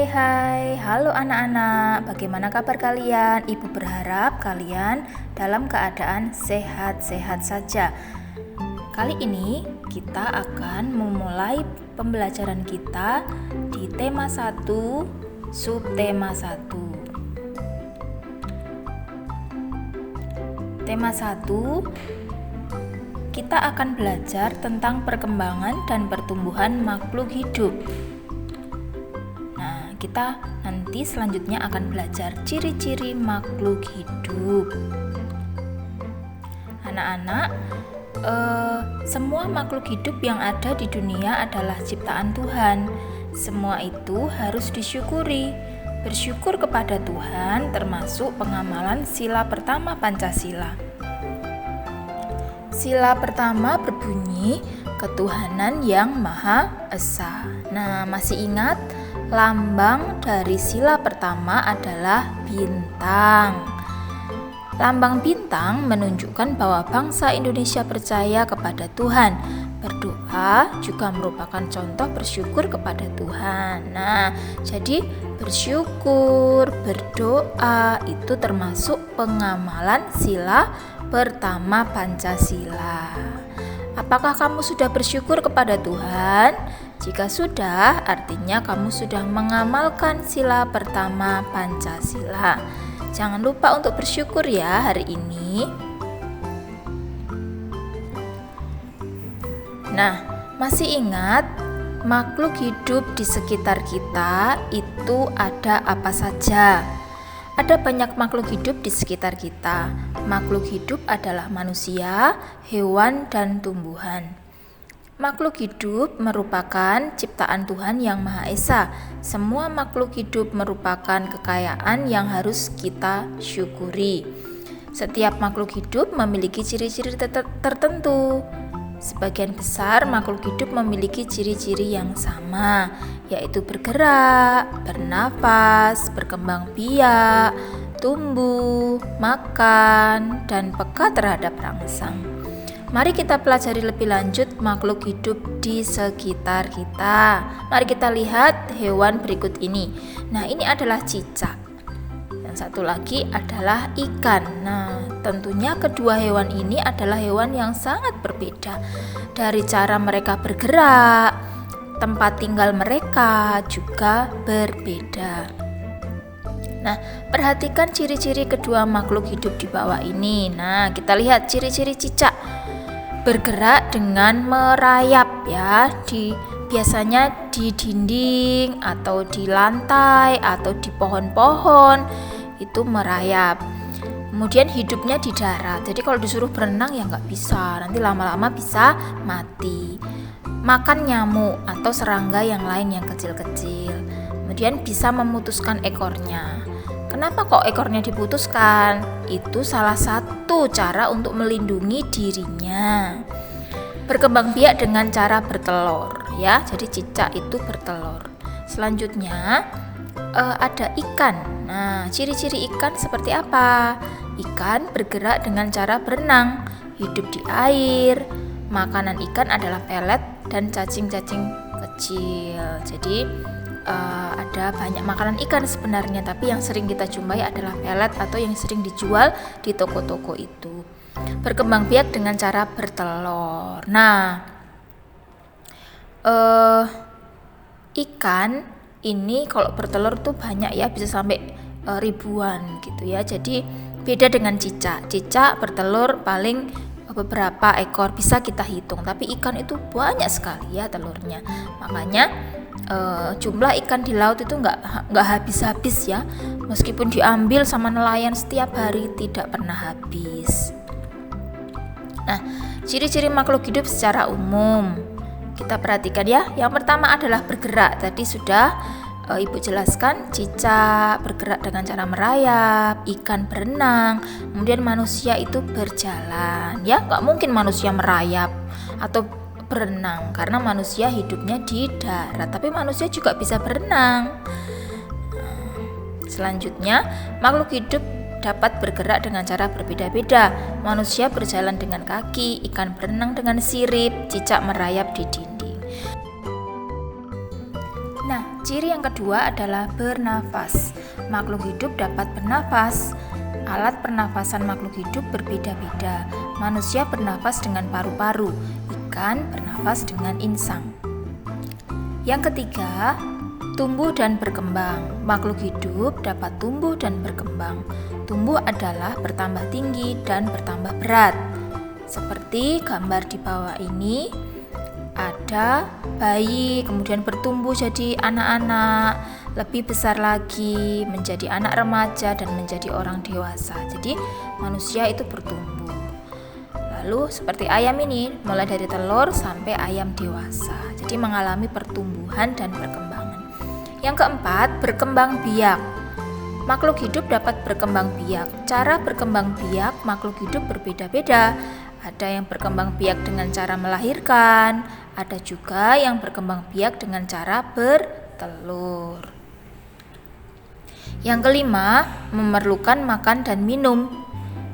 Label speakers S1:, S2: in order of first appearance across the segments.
S1: Hai, halo anak-anak, bagaimana kabar kalian? Ibu berharap kalian dalam keadaan sehat-sehat saja. Kali ini kita akan memulai pembelajaran kita di tema 1, subtema 1. Tema 1, kita akan belajar tentang perkembangan dan pertumbuhan makhluk hidup. Kita nanti selanjutnya akan belajar ciri-ciri makhluk hidup. Anak-anak, semua makhluk hidup yang ada di dunia adalah ciptaan Tuhan. Semua itu harus disyukuri. Bersyukur kepada Tuhan termasuk pengamalan sila pertama Pancasila. Sila pertama berbunyi ketuhanan yang Maha Esa. Nah, masih ingat? Lambang dari sila pertama adalah bintang. Lambang bintang menunjukkan bahwa bangsa Indonesia percaya kepada Tuhan. Berdoa juga merupakan contoh bersyukur kepada Tuhan. Nah, jadi bersyukur, berdoa itu termasuk pengamalan sila pertama Pancasila. Apakah kamu sudah bersyukur kepada Tuhan? Jika sudah, artinya kamu sudah mengamalkan sila pertama Pancasila. Jangan lupa untuk bersyukur ya hari ini. Nah, masih ingat makhluk hidup di sekitar kita itu ada apa saja? Ada banyak makhluk hidup di sekitar kita. Makhluk hidup adalah manusia, hewan, dan tumbuhan. Makhluk hidup merupakan ciptaan Tuhan yang Maha Esa. Semua makhluk hidup merupakan kekayaan yang harus kita syukuri. Setiap makhluk hidup memiliki ciri-ciri tertentu. Sebagian besar makhluk hidup memiliki ciri-ciri yang sama, yaitu bergerak, bernafas, berkembang biak, tumbuh, makan, dan peka terhadap rangsang. Mari kita pelajari lebih lanjut makhluk hidup di sekitar kita. Mari kita lihat hewan berikut ini. Nah, ini adalah cicak. Yang satu lagi adalah ikan. Nah, tentunya kedua hewan ini adalah hewan yang sangat berbeda. Dari cara mereka bergerak, tempat tinggal mereka juga berbeda. Nah, perhatikan ciri-ciri kedua makhluk hidup di bawah ini. Nah, kita lihat ciri-ciri cicak. Bergerak dengan merayap ya, biasanya di dinding atau di lantai atau di pohon-pohon itu merayap. Kemudian hidupnya di darat. Jadi kalau disuruh berenang ya nggak bisa, nanti lama-lama bisa mati. Makan nyamuk atau serangga yang lain yang kecil-kecil. Kemudian bisa memutuskan ekornya. Kenapa kok ekornya diputuskan? Itu salah satu cara untuk melindungi dirinya. Berkembang biak dengan cara bertelur ya. Jadi cicak itu bertelur. Selanjutnya ada ikan. Nah, ciri-ciri ikan seperti apa? Ikan bergerak dengan cara berenang, hidup di air. Makanan ikan adalah pelet dan cacing-cacing kecil. Jadi ada banyak makanan ikan sebenarnya, tapi yang sering kita jumpai adalah pelet atau yang sering dijual di toko-toko itu. Berkembang biak dengan cara bertelur. Nah, ikan ini kalau bertelur tuh banyak ya, bisa sampai ribuan gitu ya. Jadi beda dengan cicak. Cicak bertelur paling beberapa ekor bisa kita hitung, tapi ikan itu banyak sekali ya telurnya. Makanya jumlah ikan di laut itu nggak habis-habis ya, meskipun diambil sama nelayan setiap hari tidak pernah habis. Nah, ciri-ciri makhluk hidup secara umum kita perhatikan ya. Yang pertama adalah bergerak. Tadi sudah Ibu jelaskan, cicak bergerak dengan cara merayap, ikan berenang, kemudian manusia itu berjalan ya. Nggak mungkin manusia merayap atau berenang karena manusia hidupnya di darat, tapi manusia juga bisa berenang. Selanjutnya, makhluk hidup dapat bergerak dengan cara berbeda-beda. Manusia berjalan dengan kaki, ikan berenang dengan sirip, cicak merayap di dinding. Nah, Ciri yang kedua adalah bernafas. Makhluk hidup dapat bernafas. Alat pernafasan makhluk hidup berbeda-beda. Manusia bernafas dengan paru-paru, ikan bernafas dengan insang. Yang ketiga, tumbuh dan berkembang. Makhluk hidup dapat tumbuh dan berkembang. Tumbuh adalah bertambah tinggi dan bertambah berat. Seperti gambar di bawah ini, ada bayi kemudian bertumbuh jadi anak-anak, lebih besar lagi menjadi anak remaja dan menjadi orang dewasa. Jadi manusia itu bertumbuh. Lalu seperti ayam ini, mulai dari telur sampai ayam dewasa. Jadi mengalami pertumbuhan dan perkembangan. Yang keempat, berkembang biak. Makhluk hidup dapat berkembang biak. Cara berkembang biak makhluk hidup berbeda-beda. Ada yang berkembang biak dengan cara melahirkan, ada juga yang berkembang biak dengan cara bertelur. Yang kelima, memerlukan makan dan minum.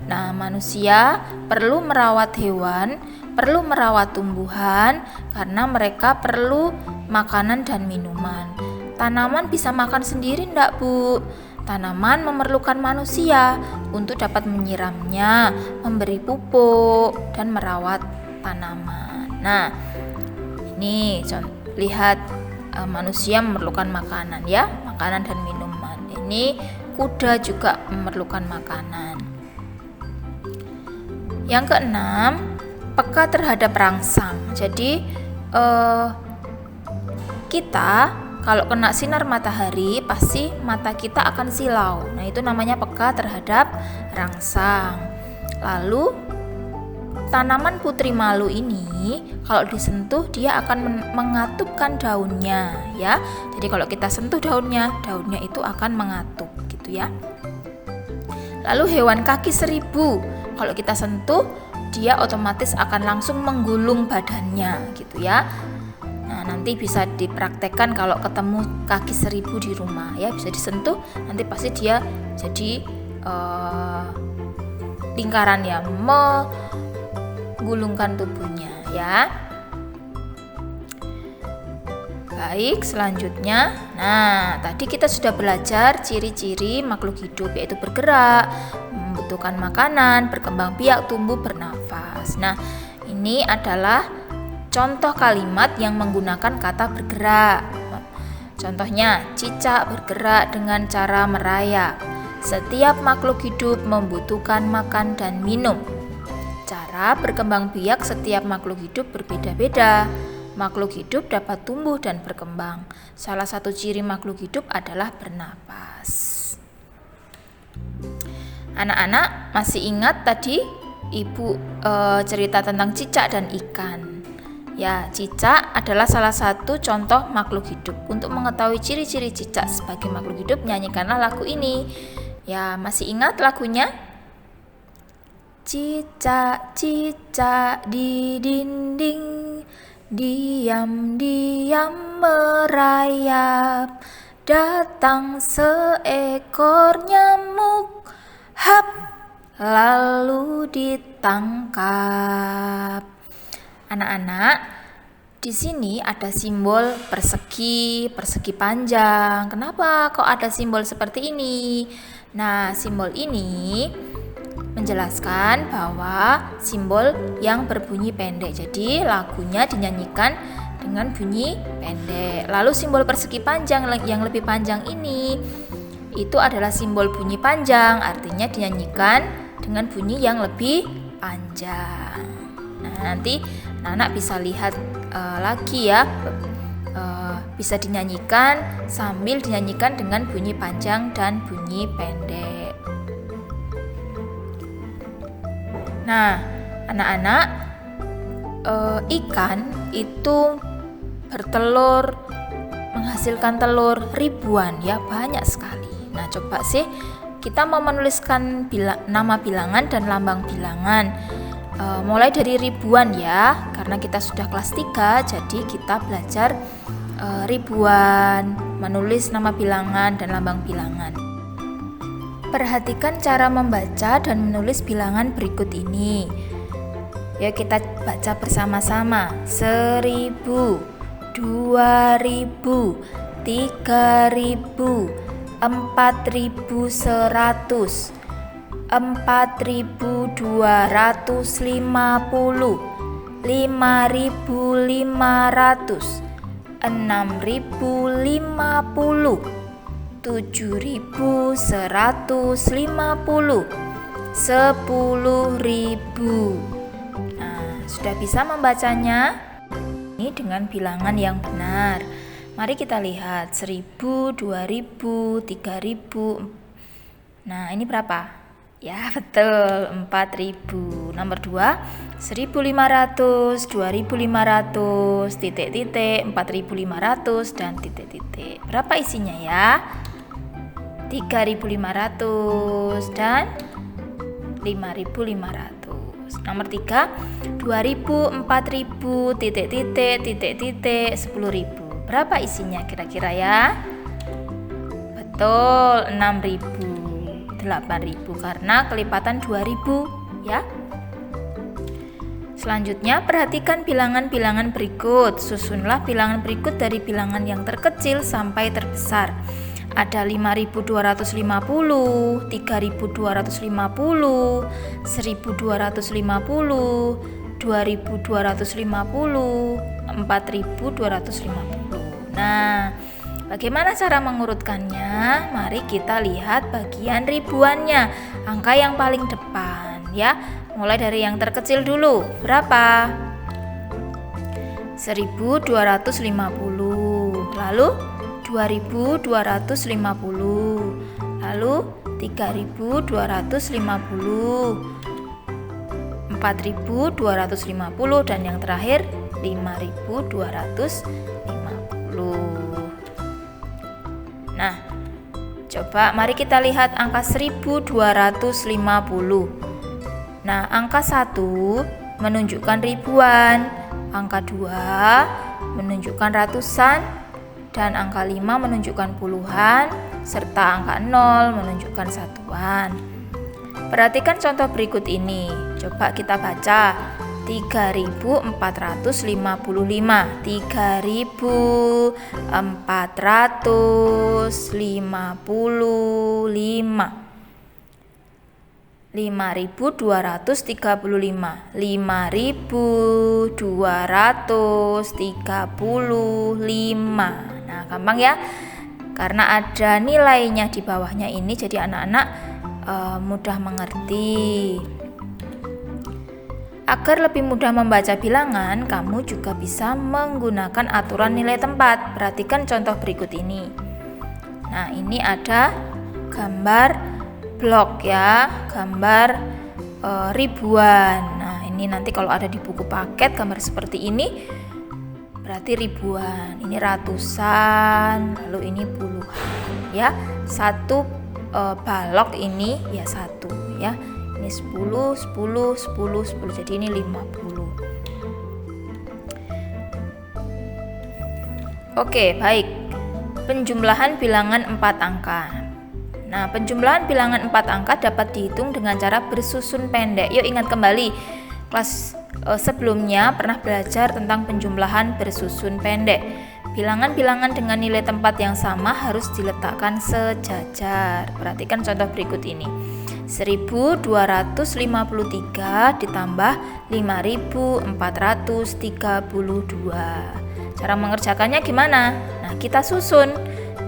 S1: Nah, manusia perlu merawat hewan, perlu merawat tumbuhan karena mereka perlu makanan dan minuman. Tanaman bisa makan sendiri enggak, Bu? Tanaman memerlukan manusia untuk dapat menyiramnya, memberi pupuk, dan merawat tanaman. Nah, ini lihat manusia memerlukan makanan ya, makanan dan minuman. Ini kuda juga memerlukan makanan. Yang keenam, peka terhadap rangsang. Jadi kita kalau kena sinar matahari, pasti mata kita akan silau. Nah, itu namanya peka terhadap rangsang. Lalu, tanaman putri malu ini, kalau disentuh, dia akan mengatupkan daunnya, ya. Jadi, kalau kita sentuh daunnya itu akan mengatup, gitu ya. Lalu, hewan kaki 1000, kalau kita sentuh, dia otomatis akan langsung menggulung badannya, gitu ya. Nah, nanti bisa dipraktekkan kalau ketemu kaki 1000 di rumah ya, bisa disentuh, nanti pasti dia jadi lingkaran ya, menggulungkan tubuhnya ya. Baik, selanjutnya, nah tadi kita sudah belajar ciri-ciri makhluk hidup, yaitu bergerak, membutuhkan makanan, berkembang biak, tumbuh, bernafas. Nah, ini adalah contoh kalimat yang menggunakan kata bergerak. Contohnya, cicak bergerak dengan cara merayap. Setiap makhluk hidup membutuhkan makan dan minum. Cara berkembang biak setiap makhluk hidup berbeda-beda. Makhluk hidup dapat tumbuh dan berkembang. Salah satu ciri makhluk hidup adalah bernapas. Anak-anak masih ingat tadi Ibu cerita tentang cicak dan ikan. Ya, cicak adalah salah satu contoh makhluk hidup. Untuk mengetahui ciri-ciri cicak sebagai makhluk hidup, nyanyikanlah lagu ini. Ya, masih ingat lagunya? Cicak-cicak di dinding, diam-diam merayap. Datang seekor nyamuk, hap, lalu ditangkap. Anak-anak, di sini ada simbol persegi panjang. Kenapa kok ada simbol seperti ini? Nah, simbol ini menjelaskan bahwa simbol yang berbunyi pendek. Jadi, lagunya dinyanyikan dengan bunyi pendek. Lalu simbol persegi panjang yang lebih panjang ini itu adalah simbol bunyi panjang, artinya dinyanyikan dengan bunyi yang lebih panjang. Nah, nanti anak bisa lihat lagi ya, bisa dinyanyikan sambil dinyanyikan dengan bunyi panjang dan bunyi pendek. Nah, anak-anak, ikan itu bertelur, menghasilkan telur ribuan ya, banyak sekali. Nah, coba sih kita mau menuliskan nama bilangan dan lambang bilangan. Mulai dari ribuan ya, karena kita sudah kelas 3, jadi kita belajar ribuan, menulis nama bilangan dan lambang bilangan. Perhatikan cara membaca dan menulis bilangan berikut ini. Yuk kita baca bersama-sama. 1000, 2000, 3.000, 4.100, 4.250, 5.500, 6.050, 7.150, 10.000. Nah, sudah bisa membacanya? Ini dengan bilangan yang benar. Mari kita lihat 1.000, 2.000, 3.000. Nah, ini berapa? Ya, betul, 4.000. Nomor 2, 1.500, 2.500, titik-titik, 4.500 dan titik-titik. Berapa isinya ya? 3.500 dan 5.500. Nomor 3, 2.000, 4.000, titik-titik, titik-titik, 10.000. Berapa isinya kira-kira ya? Betul, 6.000, 8.000 karena kelipatan 2.000 ya. Selanjutnya perhatikan bilangan-bilangan berikut. Susunlah bilangan berikut dari bilangan yang terkecil sampai terbesar. Ada 5.250, 3.250, 1.250, 2.250, 4.250. Nah, bagaimana cara mengurutkannya? Mari kita lihat bagian ribuannya, angka yang paling depan ya. Mulai dari yang terkecil dulu. Berapa? 1.250. Lalu 2.250. Lalu 3.250. 4.250 dan yang terakhir 5.250. Nah, coba mari kita lihat angka 1.250. Nah, angka 1 menunjukkan ribuan, angka 2 menunjukkan ratusan, dan angka 5 menunjukkan puluhan, serta angka 0 menunjukkan satuan. Perhatikan contoh berikut ini. Coba kita baca. 3.455, 3.455, 5.235, 5.235. Nah, gampang ya, karena ada nilainya di bawahnya ini, jadi anak-anak mudah mengerti. Agar lebih mudah membaca bilangan, kamu juga bisa menggunakan aturan nilai tempat. Perhatikan contoh berikut ini. Nah, ini ada gambar blok ya, gambar ribuan. Nah, ini nanti kalau ada di buku paket gambar seperti ini berarti ribuan. Ini ratusan, lalu ini puluhan ya. Satu balok ini ya satu ya. Ini 10, 10, 10, 10. Jadi ini 50. Oke, baik. Penjumlahan bilangan 4 angka. Nah, penjumlahan bilangan 4 angka dapat dihitung dengan cara bersusun pendek. Yuk ingat kembali, kelas sebelumnya pernah belajar tentang penjumlahan bersusun pendek. Bilangan-bilangan dengan nilai tempat yang sama harus diletakkan sejajar. Perhatikan contoh berikut ini. 1.253 ditambah 5.432. Cara mengerjakannya gimana? Nah, kita susun.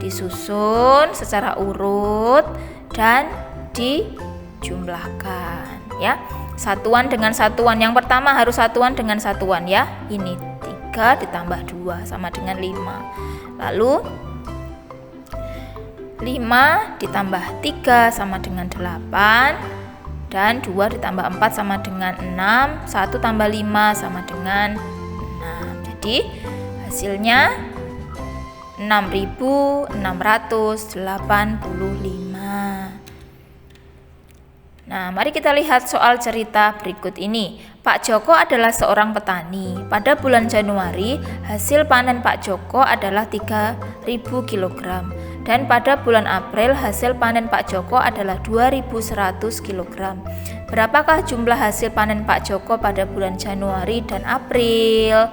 S1: Disusun secara urut dan dijumlahkan ya. Satuan dengan satuan. Yang pertama harus satuan dengan satuan ya. Ini 3 ditambah 2 sama dengan 5. Lalu 5 ditambah 3 sama dengan 8, dan 2 ditambah 4 sama dengan 6, 1 tambah 5 sama dengan 6. Jadi hasilnya 6.685. Nah, mari kita lihat soal cerita berikut ini. Pak Joko adalah seorang petani. Pada bulan Januari, hasil panen Pak Joko adalah 3.000 kg. Dan pada bulan April, hasil panen Pak Joko adalah 2.100 kg. Berapakah jumlah hasil panen Pak Joko pada bulan Januari dan April?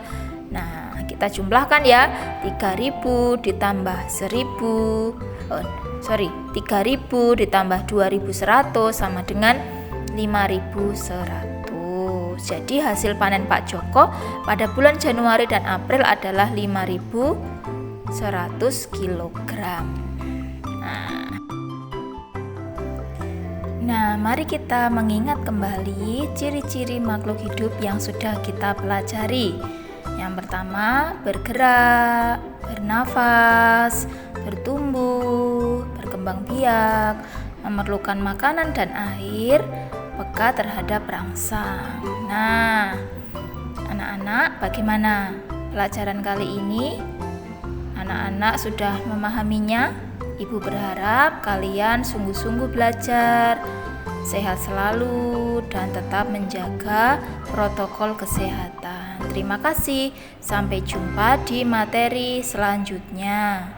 S1: Nah, kita Kita jumlahkan ya. 3.000 ditambah 3.000 ditambah 2.100 sama dengan 5.100. Jadi hasil panen Pak Joko pada bulan Januari dan April adalah 5.100 kg. Nah, mari kita mengingat kembali ciri-ciri makhluk hidup yang sudah kita pelajari. Yang pertama, bergerak, bernafas, bertumbuh, berkembang biak, memerlukan makanan dan air, peka terhadap rangsang. Nah, anak-anak, bagaimana pelajaran kali ini? Anak-anak sudah memahaminya? Ibu berharap kalian sungguh-sungguh belajar, sehat selalu, dan tetap menjaga protokol kesehatan. Terima kasih, sampai jumpa di materi selanjutnya.